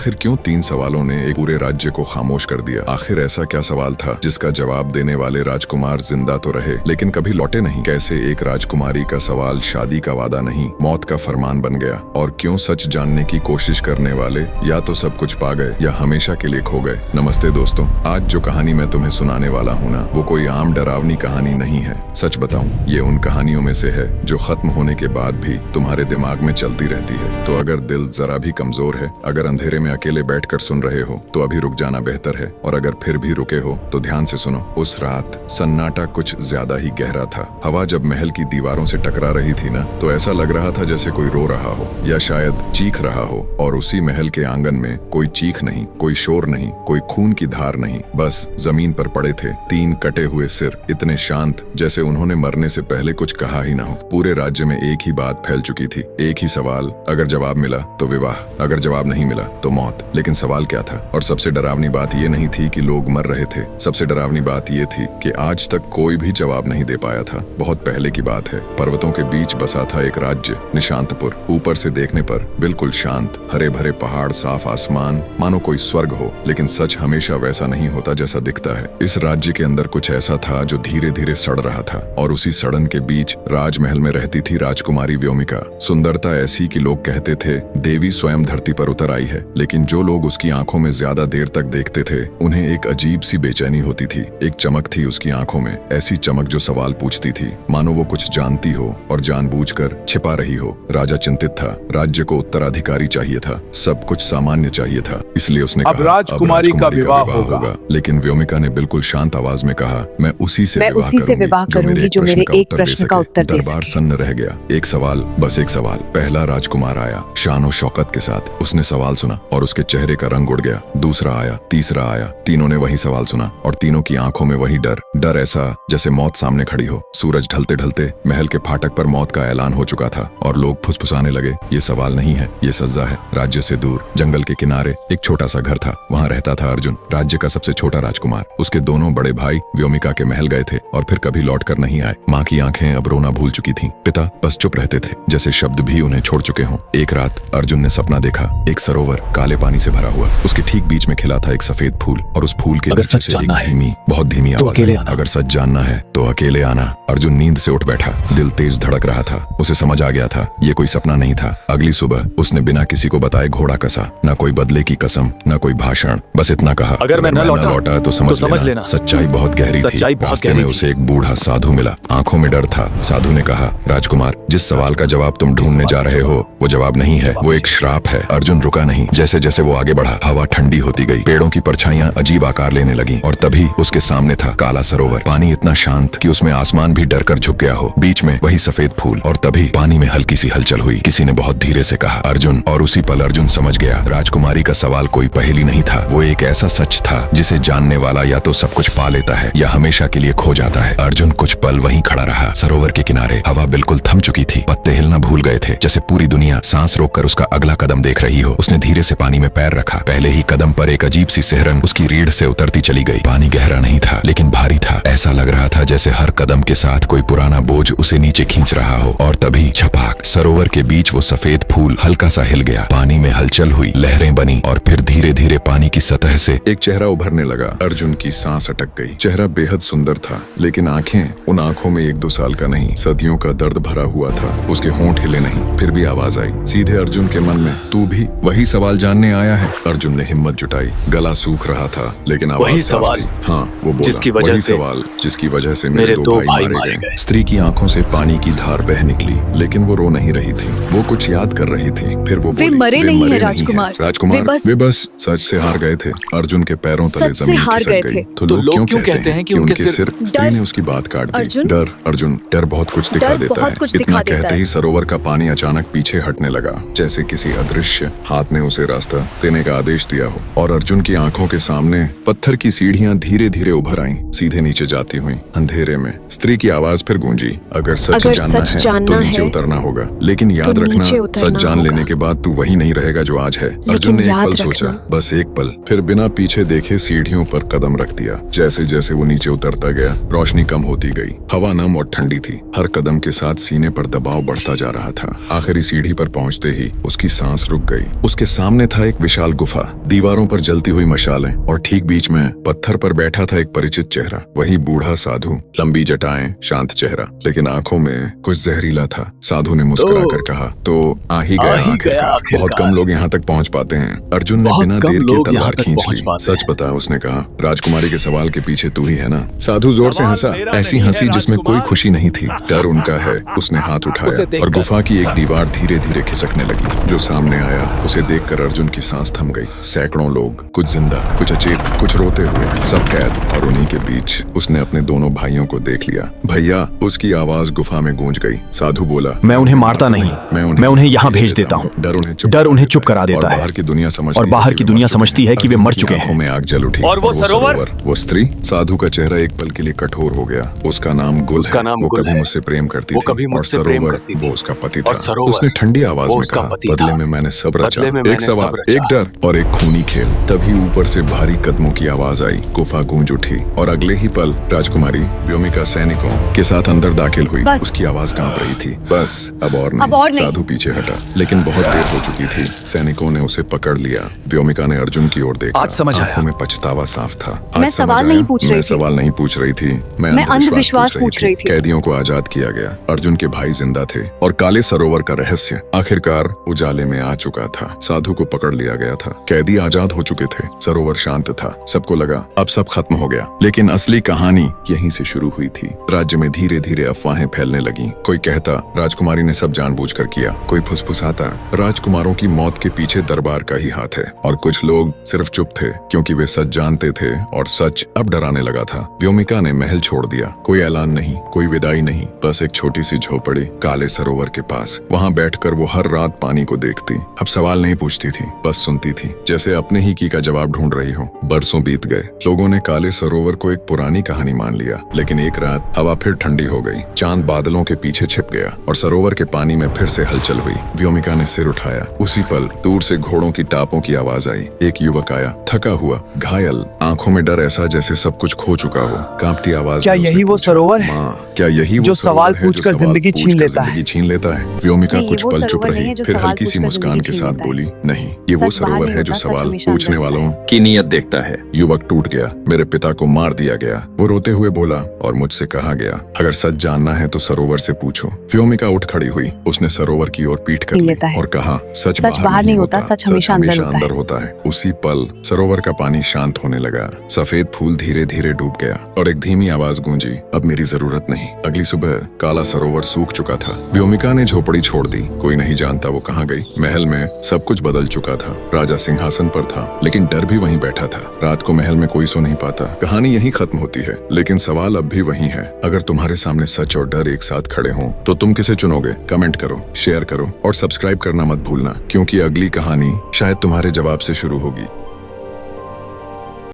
आखिर क्यों 3 सवालों ने एक पूरे राज्य को खामोश कर दिया? आखिर ऐसा क्या सवाल था जिसका जवाब देने वाले राजकुमार जिंदा तो रहे लेकिन कभी लौटे नहीं? कैसे एक राजकुमारी का सवाल शादी का वादा नहीं, मौत का फरमान बन गया? और क्यों सच जानने की कोशिश करने वाले या तो सब कुछ पा गए या हमेशा के लिए खो गए? नमस्ते दोस्तों, आज जो कहानी मैं तुम्हें सुनाने वाला हूँ ना, वो कोई आम डरावनी कहानी नहीं है। सच बताऊं, ये उन कहानियों में से है जो खत्म होने के बाद भी तुम्हारे दिमाग में चलती रहती है। तो अगर दिल जरा भी कमजोर है, अगर अंधेरे में अकेले बैठकर सुन रहे हो तो अभी रुक जाना बेहतर है, और अगर फिर भी रुके हो तो ध्यान से सुनो। उस रात सन्नाटा कुछ ज्यादा ही गहरा था। हवा जब महल की दीवारों से टकरा रही थी ना, तो ऐसा लग रहा था जैसे कोई रो रहा हो या शायद चीख रहा हो। और उसी महल के आंगन में कोई चीख नहीं, कोई शोर नहीं, कोई खून की धार नहीं, बस जमीन पर पड़े थे 3 कटे हुए सिर, इतने शांत जैसे उन्होंने मरने से पहले कुछ कहा ही ना हो। पूरे राज्य में एक ही बात फैल चुकी थी, एक ही सवाल। अगर जवाब मिला तो विवाह, अगर जवाब नहीं मिला तो मौत। लेकिन सवाल क्या था? और सबसे डरावनी बात ये नहीं थी कि लोग मर रहे थे, सबसे डरावनी बात ये थी कि आज तक कोई भी जवाब नहीं दे पाया था। बहुत पहले की बात है, पर्वतों के बीच बसा था एक राज्य, निशांतपुर। ऊपर से देखने पर बिल्कुल शांत, हरे भरे पहाड़, साफ आसमान, मानो कोई स्वर्ग हो। लेकिन सच हमेशा वैसा नहीं होता जैसा दिखता है। इस राज्य के अंदर कुछ ऐसा था जो धीरे धीरे सड़ रहा था, और उसी सड़न के बीच राजमहल में रहती थी राजकुमारी व्योमिका। सुंदरता ऐसी कि लोग कहते थे देवी स्वयं धरती पर उतर आई है। लेकिन जो लोग उसकी आंखों में ज्यादा देर तक देखते थे, उन्हें एक अजीब सी बेचैनी होती थी। एक चमक थी उसकी आंखों में, ऐसी चमक जो सवाल पूछती थी, मानो वो कुछ जानती हो और जानबूझकर छिपा रही हो। राजा चिंतित था, राज्य को उत्तराधिकारी चाहिए था, सब कुछ सामान्य चाहिए था। इसलिए उसने कहा, राजकुमारी का विवाह होगा। लेकिन व्योमिका ने बिल्कुल शांत आवाज में कहा, मैं उसी से विवाह करूंगी जो मेरे एक प्रश्न का उत्तर दे सके। दरबार सन्न रह गया। एक सवाल, बस एक सवाल। पहला राजकुमार आया, शान और शौकत के साथ। उसने सवाल सुना और उसके चेहरे का रंग उड़ गया। दूसरा आया, तीसरा आया, तीनों ने वही सवाल सुना, और तीनों की आंखों में वही डर। डर ऐसा जैसे मौत सामने खड़ी हो। सूरज ढलते ढलते महल के फाटक पर मौत का ऐलान हो चुका था, और लोग फुसफुसाने लगे, ये सवाल नहीं है, ये सज्जा है। राज्य से दूर जंगल के किनारे एक छोटा सा घर था, वहाँ रहता था अर्जुन, राज्य का सबसे छोटा राजकुमार। उसके दोनों बड़े भाई व्योमिका के महल गए थे और फिर कभी लौट कर नहीं आए। माँ की आंखें अब रोना भूल चुकी थीं। पिता बस चुप रहते थे, जैसे शब्द भी उन्हें छोड़ चुके हों। एक रात अर्जुन ने सपना देखा, एक सरोवर काले पानी से भरा हुआ, उसके ठीक बीच में खिला था एक सफेद फूल, और उस फूल के नीचे से एक धीमी, बहुत धीमी आवाज, अगर सच जानना है तो अकेले आना। अर्जुन नींद से उठ बैठा, दिल तेज धड़क रहा था। उसे समझ आ गया था ये कोई सपना नहीं था। अगली सुबह उसने बिना किसी को बताए घोड़ा कसा, न कोई बदले की कसम, न कोई भाषण, बस इतना कहा, अगर मैं न लौटा तो समझ लेना। सच्चाई बहुत गहरी थी। रास्ते में उसे एक बूढ़ा साधु मिला, आंखों में डर था। साधु ने कहा, राजकुमार, जिस सवाल का जवाब तुम ढूंढने जा रहे हो वो जवाब नहीं है, वो एक श्राप है। अर्जुन रुका नहीं। जैसे जैसे वो आगे बढ़ा, हवा ठंडी होती गई, पेड़ों की परछाइयां अजीब आकार लेने लगी, और तभी उसके सामने था काला सरोवर। पानी इतना शांत कि उसमें आसमान भी डर कर झुक गया हो, बीच में वही सफेद फूल। और तभी पानी में हल्की सी हलचल हुई। किसी ने बहुत धीरे से कहा, अर्जुन। और उसी पल अर्जुन समझ गया, राजकुमारी का सवाल कोई पहेली नहीं था, वो एक ऐसा सच था जिसे जानने वाला या तो सब कुछ पा लेता है या हमेशा के लिए खो जाता है। अर्जुन कुछ पल वहीं खड़ा रहा, सरोवर के किनारे। हवा बिल्कुल थम चुकी थी, पत्ते हिलना भूल गए थे, जैसे पूरी दुनिया सांस रोककर उसका अगला कदम देख रही हो। उसने धीरे से पानी में पैर रखा। पहले ही कदम पर एक अजीब सी सिहरन उसकी रीढ़ से उतरती चली गई। पानी गहरा नहीं था लेकिन भारी था। ऐसा लग रहा था जैसे हर कदम के साथ कोई पुराना बोझ उसे नीचे खींच रहा हो। और तभी छपाक, सरोवर के बीच वो सफेद फूल हल्का सा हिल गया। पानी में हलचल हुई, लहरें बनी, और फिर धीरे धीरे पानी की सतह से एक चेहरा उभरने लगा। अर्जुन की सांस अटक गई। चेहरा बेहद सुंदर था, लेकिन आंखें, उन आंखों में 1-2 साल का नहीं, सदियों का दर्द भरा हुआ था। उसके होंठ हिले नहीं। फिर भी आवाज आई, सीधे अर्जुन के मन में, तू भी वही सवाल जानने आया है? अर्जुन ने हिम्मत जुटाई। गला सूख रहा था लेकिन आवाज साफ थी। हाँ, वो बोला, वही सवाल जिसकी वजह से मेरे 2 भाई मारे गए। स्त्री की आंखों से पानी की धार बह निकली, लेकिन वो रो नहीं रही थी, वो कुछ याद कर रही थी। फिर वो बोली, मरे नहीं है राजकुमार, वे बस सच से हार गए थे। अर्जुन के पैरों तले जमीन खिसक गई। तो लोग क्यों कहते हैं कि उनके सिर? स्त्री ने उसकी बात काट दी। डर, अर्जुन, डर बहुत कुछ दिखा देता है। इतना कहते ही सरोवर का पानी अचानक पीछे हटने लगा, जैसे किसी अदृश्य हाथ ने उसे रास्ता देने का आदेश दिया हो। और अर्जुन की आंखों के सामने पत्थर की सीढ़ियां धीरे धीरे उभर आईं, सीधे नीचे जाती हुई। अंधेरे में स्त्री की आवाज फिर गूंजी, अगर सच जानना है तो नीचे उतरना होगा, लेकिन याद रखना, सच जान लेने के बाद तू वही नहीं रहेगा जो आज है। अर्जुन ने एक पल सोचा, बस एक पल, फिर बिना पीछे देखे सीढ़ियों पर कदम रख दिया। जैसे जैसे वो नीचे उतरता गया, रोशनी कम होती गई, हवा नम और ठंडी थी। हर कदम के साथ सीने पर दबाव बढ़ता जा रहा था। आखिरी सीढ़ी पर पहुंचते ही उसकी सांस रुक गई। उसके सामने था एक विशाल गुफा, दीवारों पर जलती हुई मशालें और ठीक बीच में पत्थर पर बैठा था एक परिचित चेहरा, वही बूढ़ा साधु, लंबी जटाएं, शांत चेहरा, लेकिन आंखों में कुछ जहरीला था। साधु ने मुस्कुराकर कहा, तो आ ही गया आखिरकार। बहुत कम लोग यहाँ तक पहुँच पाते हैं। अर्जुन ने बिना देर के तलवार खींच ली। सच बता, उसने कहा, राजकुमारी के सवाल के पीछे तू ही है ना? साधु जोर से हंसा, ऐसी हंसी जिसमें कोई खुशी नहीं थी। डर उनका है। उसने हाथ उठाया और गुफा की एक दीवार धीरे धीरे खिसकने लगी। जो सामने आया उसे देखकर अर्जुन की सांस थम गई। सैकड़ों लोग, कुछ जिंदा, कुछ अचेत, कुछ रोते हुए, सब कैद, और उन्हीं के बीच उसने अपने दोनों भाइयों को देख लिया। भैया, उसकी आवाज गुफा में गूंज गई। साधु बोला, मैं उन्हें मारता नहीं, मैं उन्हें यहाँ भेज देता हूँ। डर उन्हें चुप करा देता है। बाहर की दुनिया समझती है कि वे मर चुके हैं। में आग जल उठी। और वो सरोवर, वो स्त्री। साधु का चेहरा एक पल के लिए कठोर हो गया। उसका नाम गुल है। वो कभी मुझसे प्रेम करती थी और सरोवर वो उसका पति था। उसने ठंडी आवाज में कहा, बदले में मैंने सब रचा। एक सवाल, एक डर और एक खूनी खेल। तभी ऊपर से भारी कदमों की आवाज आई। गुफा गूंज उठी और अगले ही पल राजकुमारी व्योमिका सैनिकों के साथ अंदर दाखिल हुई। उसकी आवाज कांप रही थी। बस अब और नहीं। साधु पीछे हटा, लेकिन बहुत देर हो चुकी थी। सैनिकों ने उसे पकड़ लिया। व्योमिका ने अर्जुन की ओर देखा। आज समझ आया। आंखों में पछतावा साफ था। मैं सवाल नहीं पूछ रही थी। मैं अंधविश्वास पूछ रही थी। कैदियों को आजाद किया गया। अर्जुन के भाई जिंदा थे और काले सरोवर का रहस्य आखिरकार उजाले में आ चुका था। साधु को पकड़ लिया गया था। कैदी आजाद हो चुके थे। सरोवर शांत था। सबको लगा अब सब खत्म हो गया, लेकिन असली कहानी यहीं से शुरू हुई थी। राज्य में धीरे धीरे अफवाहें फैलने लगी। कोई कहता राजकुमारी ने सब जानबूझकर किया, कोई फुसफुसाता राजकुमारों की मौत के पीछे दरबार का ही हाथ है, और कुछ लोग सिर्फ चुप थे क्योंकि वे सच जानते थे और सच अब डराने लगा था। व्योमिका ने महल छोड़ दिया। कोई ऐलान नहीं, कोई विदाई नहीं, बस एक छोटी सी झोपड़ी काले सरोवर के पास। वहाँ बैठकर वो हर रात पानी को देखती। अब सवाल नहीं पूछती थी, बस सुनती थी, जैसे अपने ही की का जवाब ढूंढ रही हो। बरसों बीत गए। लोगों ने काले सरोवर को एक पुरानी कहानी मान लिया, लेकिन एक रात हवा फिर ठंडी हो गई। चांद बादलों के पीछे छिप गया और सरोवर के पानी में फिर से हलचल हुई। व्योमिका ने सिर उठाया। उसी पल दूर से घोड़ों की टापों की आवाज आई। एक युवक आया, थका हुआ, घायल, आंखों में डर ऐसा जैसे सब कुछ खो चुका हो। कांपती आवाज, क्या यही वो सरोवर है? क्या यही जो सवाल पूछकर जिंदगी छीन लेता है? व्योमिका कुछ पल चुप रही, फिर हल्की सी मुस्कान के साथ बोली, नहीं, ये वो सरोवर है जो सवाल पूछने वालों की नीयत देखता है। युवक टूट गया। मेरे पिता को मार दिया गया, वो रोते हुए बोला, और मुझसे कहा गया, अगर सच जानना है तो सरोवर से पूछो। व्योमिका उठ खड़ी हुई। उसने सरोवर की ओर पीठ कर ली और कहा, सच बाहर नहीं होता, सच हमेशा अंदर होता है। उसी पल सरोवर का पानी शांत होने लगा। सफेद फूल धीरे धीरे डूब गया और एक धीमी आवाज गूंजी, अब मेरी जरूरत नहीं। अगली सुबह काला सरोवर सूख चुका था। व्योमिका ने झोपड़ी छोड़ दी। कोई नहीं जानता वो कहाँ गई। महल में सब कुछ बदल चुका था। राजा सिंहासन पर था, लेकिन डर भी वहीं बैठा था। रात को महल में कोई सो नहीं पाता। कहानी यहीं खत्म होती है, लेकिन सवाल अब भी वही है। अगर तुम्हारे सामने सच और डर एक साथ खड़े हों, तो तुम किसे चुनोगे? कमेंट करो, शेयर करो और सब्सक्राइब करना मत भूलना, क्योंकि अगली कहानी शायद तुम्हारे जवाब से शुरू होगी।